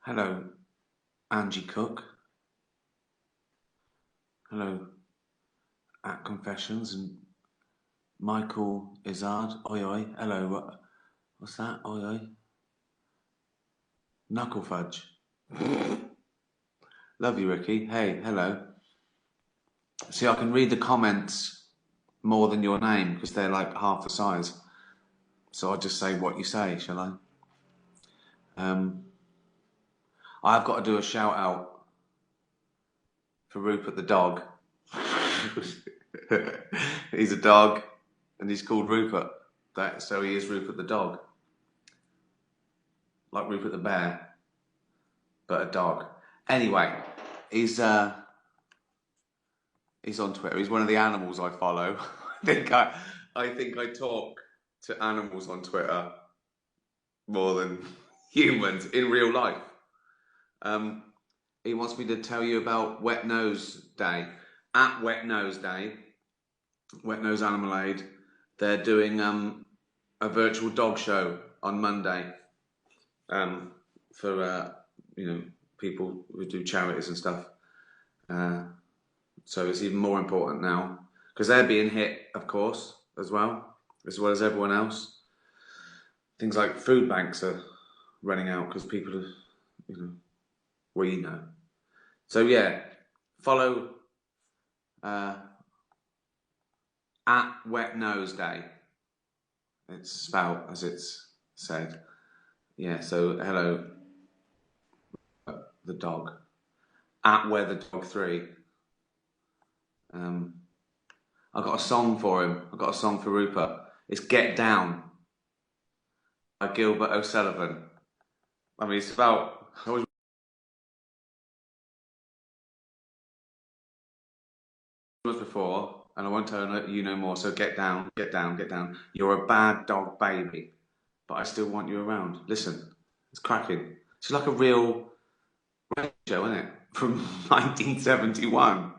Hello, Angie Cook. Hello, at Confessions and Michael Izzard. Oi oi. Hello. What's that? Oi oi. Knuckle fudge. Love you, Ricky. Hey, hello. See, I can read the comments more than your name because they're like half the size. So I'll just say what you say, shall I? I've got to do a shout out for Rupert the dog. He's a dog and he's called Rupert. So he is Rupert the dog. Like Rupert the bear, but a dog. Anyway, he's on Twitter. He's one of the animals I follow. I think I talk to animals on Twitter more than humans in real life. He wants me to tell you about Wet Nose Day. At Wet Nose Day, Wet Nose Animal Aid, they're doing a virtual dog show on Monday for people who do charities and stuff. So it's even more important now because they're being hit, of course, as well as everyone else. Things like food banks are running out because people are, we know. So yeah, follow at Wet Nose Day. It's spelled as it's said. Yeah. So hello, the dog. At Weather Dog 3. I've got a song for him. I've got a song for Rupert. It's Get Down by Gilbert OSullivan. I mean, it's about... I always was before, and I won't tell you no more, so get down, get down, get down. You're a bad dog baby, but I still want you around. Listen, it's cracking. It's like a real radio show, isn't it? From 1971.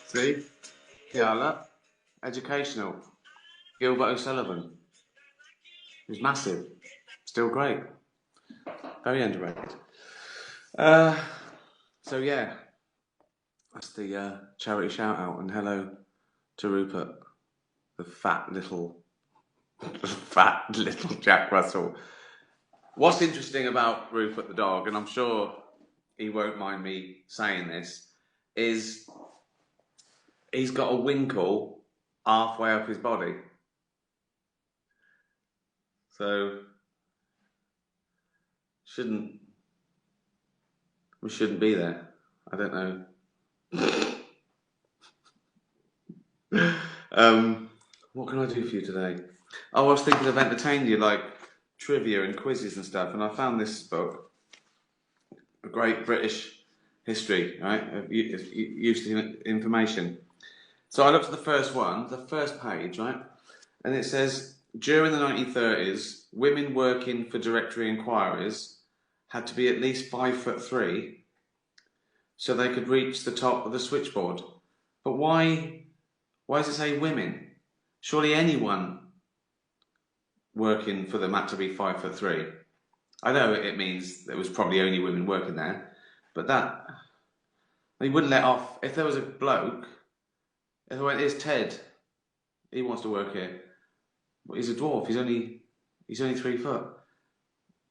See? Yeah, look. Educational. Gilbert OSullivan. He's massive. Still great. Very underrated. So yeah, that's the charity shout out, and hello to Rupert, the fat little Jack Russell. What's interesting about Rupert the dog, and I'm sure he won't mind me saying this, is he's got a winkle halfway up his body. So we shouldn't be there. I don't know. What can I do for you today? Oh, I was thinking of entertaining you, like trivia and quizzes and stuff, and I found this book, A Great British History, right? Useful information. So I looked at the first one, the first page, right? And it says, during the 1930s, women working for directory inquiries had to be at least 5'3" so they could reach the top of the switchboard. But why does it say women? Surely anyone working for them had to be 5'3". I know it means there was probably only women working there, but that they wouldn't let off if there was a bloke. If I went, here's Ted, he wants to work here. Well, he's a dwarf. He's only 3 foot.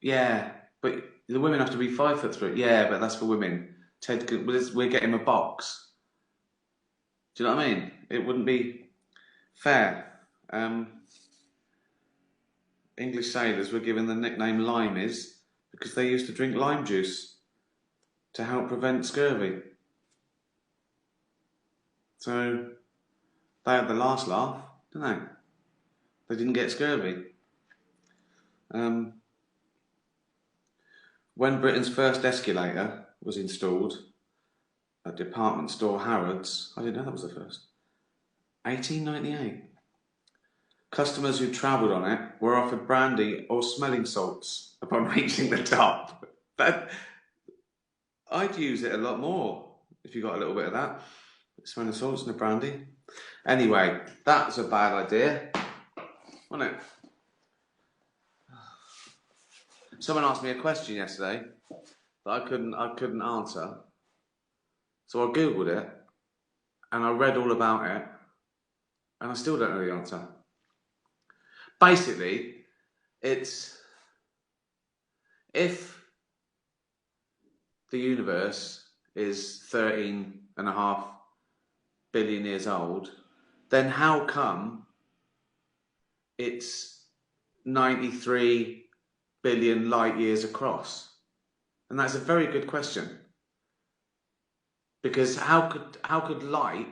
Yeah, but the women have to be 5'3". Yeah, but that's for women. Ted, we're getting him a box. Do you know what I mean? It wouldn't be fair. English sailors were given the nickname limeys because they used to drink lime juice to help prevent scurvy. So they had the last laugh, didn't they? They didn't get scurvy. When Britain's first escalator was installed at department store Harrods, I didn't know that was the first, 1898. Customers who travelled on it were offered brandy or smelling salts upon reaching the top. I'd use it a lot more if you got a little bit of that. Smelling salts and a brandy. Anyway, that's a bad idea, wasn't it? Someone asked me a question yesterday that I couldn't answer. So I googled it and I read all about it and I still don't know the answer. Basically, it's if the universe is 13.5 billion years old, then how come it's 93 billion light years across? And that's a very good question. Because how could light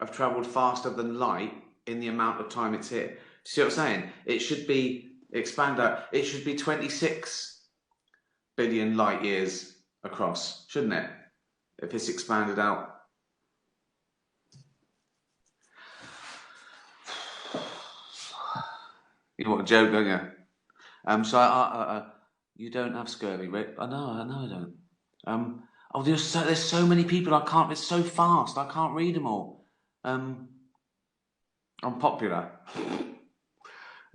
have travelled faster than light in the amount of time it's here? Do you see what I'm saying? It should be it should be 26 billion light years across, shouldn't it? If it's expanded out. You want a joke, don't you? So you don't have scurvy, Rick? I know I don't. There's so many people. It's so fast. I can't read them all. I'm popular.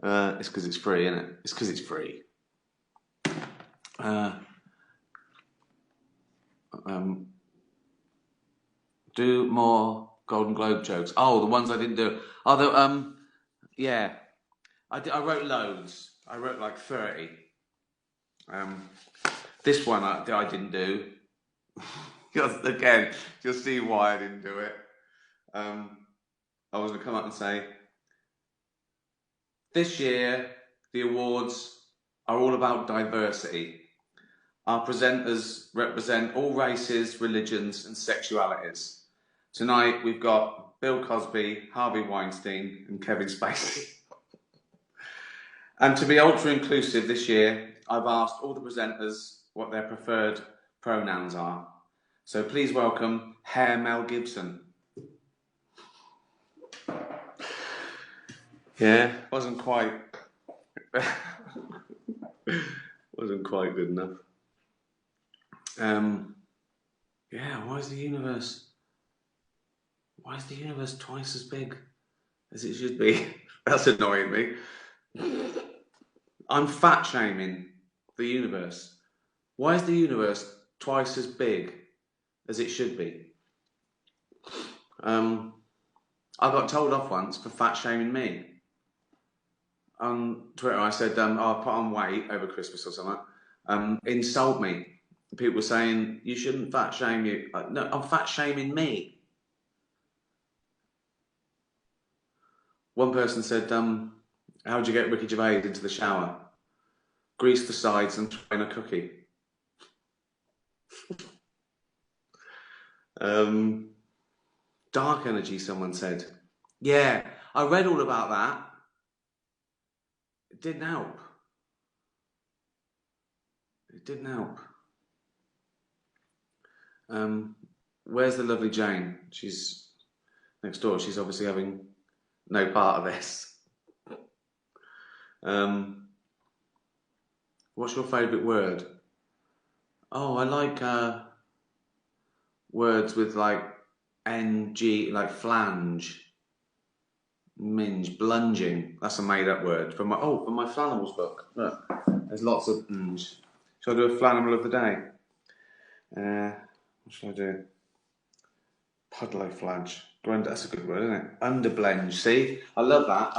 It's because it's free, isn't it? It's because it's free. Do more Golden Globe jokes. Oh, the ones I didn't do. Yeah. I wrote loads. I wrote like 30. This one I didn't do. Again, you'll see why I didn't do it. I was going to come up and say, this year the awards are all about diversity. Our presenters represent all races, religions and sexualities. Tonight we've got Bill Cosby, Harvey Weinstein and Kevin Spacey. And to be ultra inclusive this year, I've asked all the presenters what their preferred pronouns are. So please welcome Hair Mel Gibson. Yeah, wasn't quite good enough. Yeah, why is the universe twice as big as it should be? That's annoying me. I'm fat shaming the universe. Why is the universe twice as big as it should be? I got told off once for fat shaming me. On Twitter, I said, I'll put on weight over Christmas or something. Insult me. People were saying, you shouldn't fat shame you. No, I'm fat shaming me. One person said, how'd you get Ricky Gervais into the shower? Grease the sides and throw in a cookie. Dark energy, someone said. Yeah, I read all about that. It didn't help. It didn't help. Where's the lovely Jane? She's next door. She's obviously having no part of this. What's your favourite word? Oh, I like words with like ng, like flange, minge, blunging. That's a made-up word from my Flannel's book. Look, there's lots of ng. Shall I do a flannel of the day? What shall I do? Puddloflage. That's a good word, isn't it? Underblenge. See? I love that.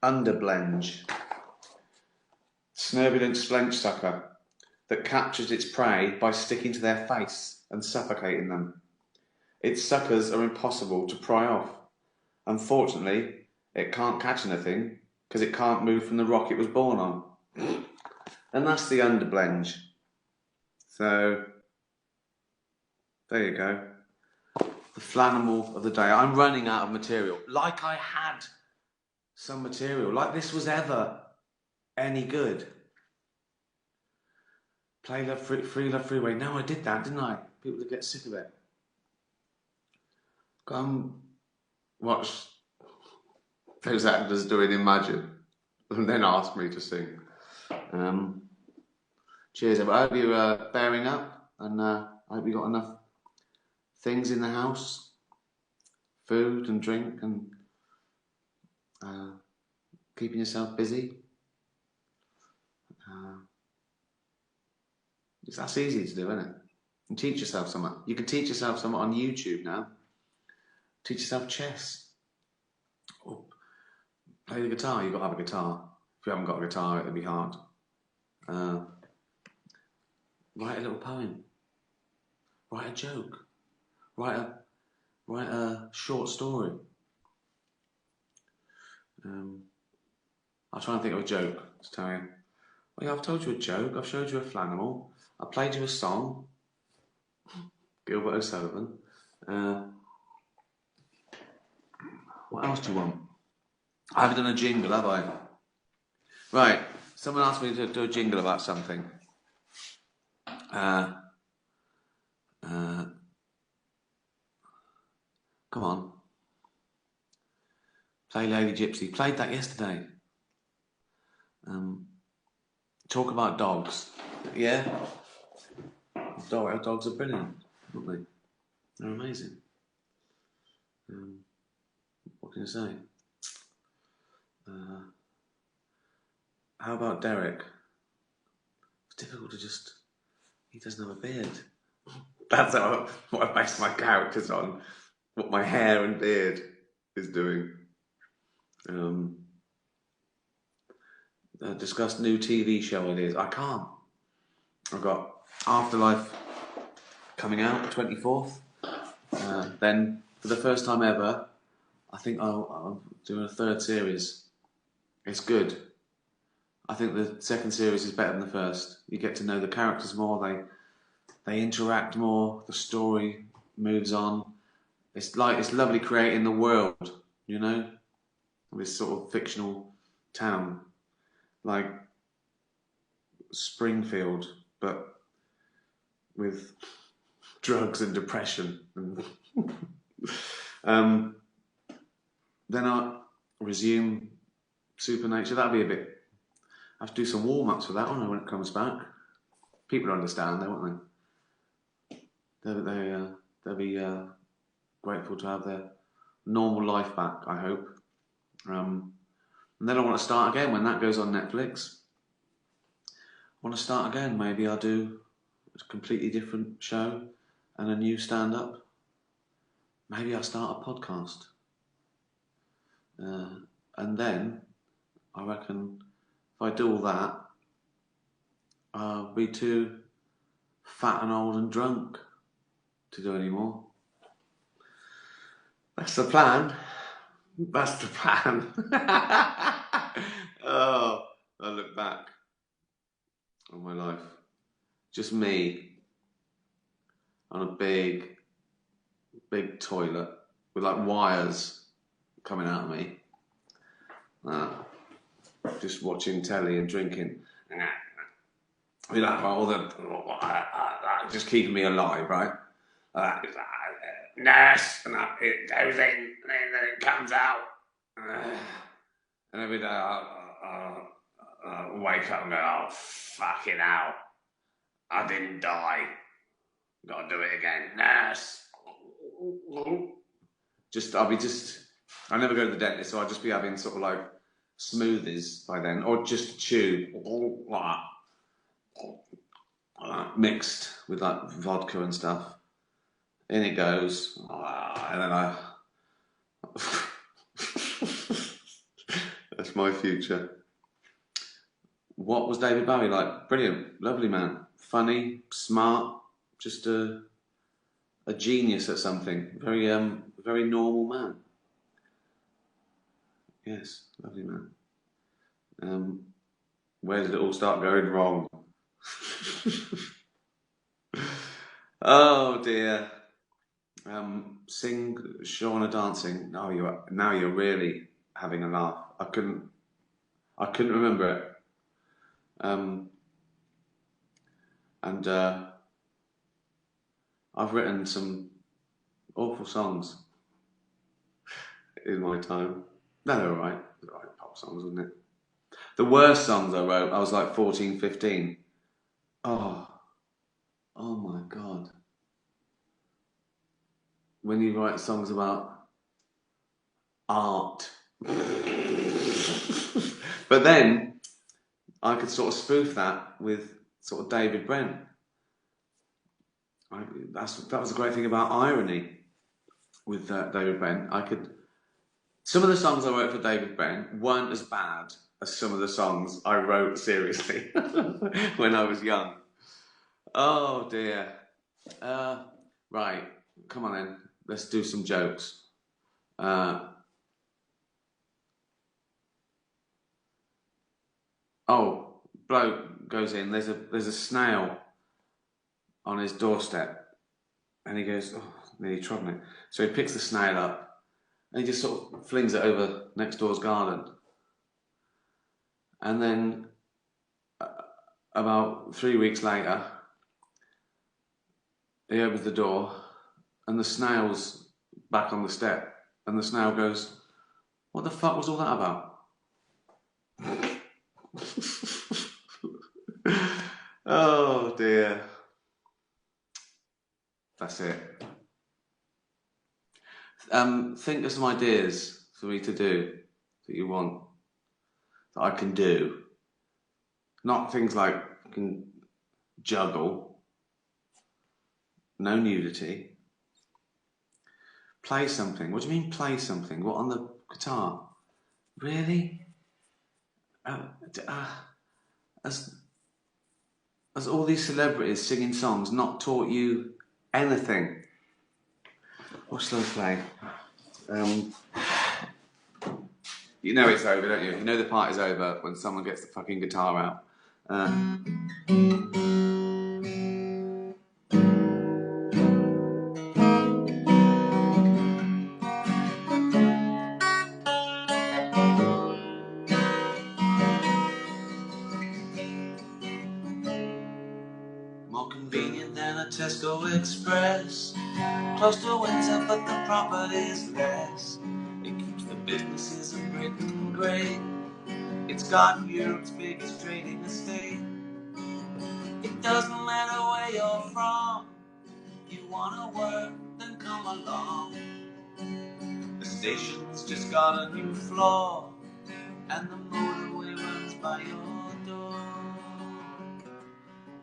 Underblenge. Snurulent splench sucker that captures its prey by sticking to their face and suffocating them. Its suckers are impossible to pry off. Unfortunately, it can't catch anything because it can't move from the rock it was born on. And that's the underblenge. So, there you go. The flannel of the day. I'm running out of material. Like I had some material. Like this was ever any good. Play Love Free Love Freeway. No, I did that, didn't I? People would get sick of it. Come watch those actors doing Imagine and then ask me to sing. Cheers. I hope you're bearing up, and I hope you got enough things in the house, food and drink, and keeping yourself busy. That's easy to do, isn't it? And teach yourself something. You can teach yourself something on YouTube now. Teach yourself chess. Or play the guitar. You've got to have a guitar. If you haven't got a guitar, it'll be hard. Write a little poem. Write a joke. Write a short story. I'll try and think of a joke to tell you. Well, yeah, I've told you a joke. I've showed you a flannel. I played you a song. Gilbert OSullivan. What else do you want? I haven't done a jingle, have I? Right. Someone asked me to do a jingle about something. Come on. Play Lady Gypsy. Played that yesterday. Talk about dogs. Yeah? Dogs are brilliant, aren't they? They're amazing. What can I say? How about Derek? It's difficult to just... He doesn't have a beard. That's what I base my characters on. What my hair and beard is doing. Discuss new TV show ideas. I can't. I've got Afterlife coming out 24th. Then, for the first time ever, I think I'll do a third series. It's good. I think the second series is better than the first. You get to know the characters more. They interact more. The story moves on. It's lovely creating the world, you know, this sort of fictional town, like Springfield, but with drugs and depression. Then I'll resume Supernature. That'll be a bit... I have to do some warm-ups for that one when it comes back. People understand, won't they? They'll be grateful to have their normal life back, I hope. And then I want to start again when that goes on Netflix. I want to start again. Maybe I'll do a completely different show and a new stand-up. Maybe I'll start a podcast. And then I reckon if I do all that, I'll be too fat and old and drunk to do any more. That's the plan. That's the plan. Oh, I look back on my life. Just me on a big toilet with like wires coming out of me. Just watching telly and drinking. Just keeping me alive, right? Nurse, and it goes in, and then it comes out. And every day I'll wake up and go, oh, fucking hell. I didn't die. Gotta do it again. Nurse. I never go to the dentist, so I'll just be having sort of like smoothies by then, or just chew. mixed with like vodka and stuff. In it goes, and then I. That's my future. What was David Bowie like? Brilliant, lovely man, funny, smart, just a genius at something. Very normal man. Yes, lovely man. Where did it all start going wrong? Oh dear. Sing Shauna dancing. Oh, now you're really having a laugh. I couldn't remember it. And I've written some awful songs in my time. No, they're alright. They're alright pop songs, wasn't it? The worst songs I wrote, I was like 14, 15. Oh my God. When you write songs about art. But then I could sort of spoof that with sort of David Brent. That was the great thing about irony with David Brent. Some of the songs I wrote for David Brent weren't as bad as some of the songs I wrote seriously when I was young. Oh dear. Right, come on then. Let's do some jokes. Bloke goes in. There's a snail on his doorstep, and he goes, "Oh, nearly trodden it." So he picks the snail up, and he just sort of flings it over next door's garden. And then, about 3 weeks later, he opens the door, and the snail's back on the step, and the snail goes, "What the fuck was all that about?" Oh dear. That's it. Think of some ideas for me to do that you want, that I can do. Not things like I can juggle, no nudity. Play something. What do you mean play something? What, on the guitar? Really? Has all these celebrities singing songs not taught you anything? What shall I play? You know it's over, don't you? You know the party's over when someone gets the fucking guitar out. More convenient than a Tesco Express. Close to Windsor, but the property's less. It keeps the businesses in Britain great. It's got Europe's biggest trading estate. It doesn't matter where you're from. If you wanna work, then come along. The station's just got a new floor, and the motorway runs by your door.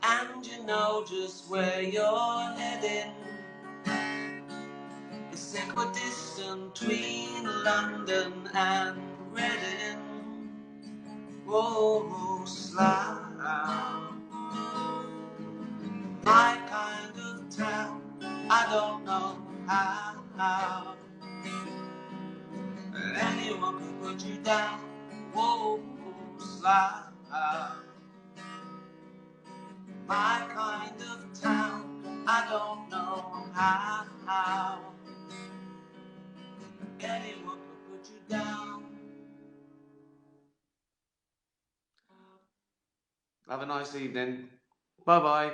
And you know just where you're heading. It's equidistant between London and Reading. Whoa, slow. My kind of town, I don't know how. Anyone could put you down. Whoa, slow. My kind of town, I don't know how. Anyone could put you down. Have a nice evening. Bye bye.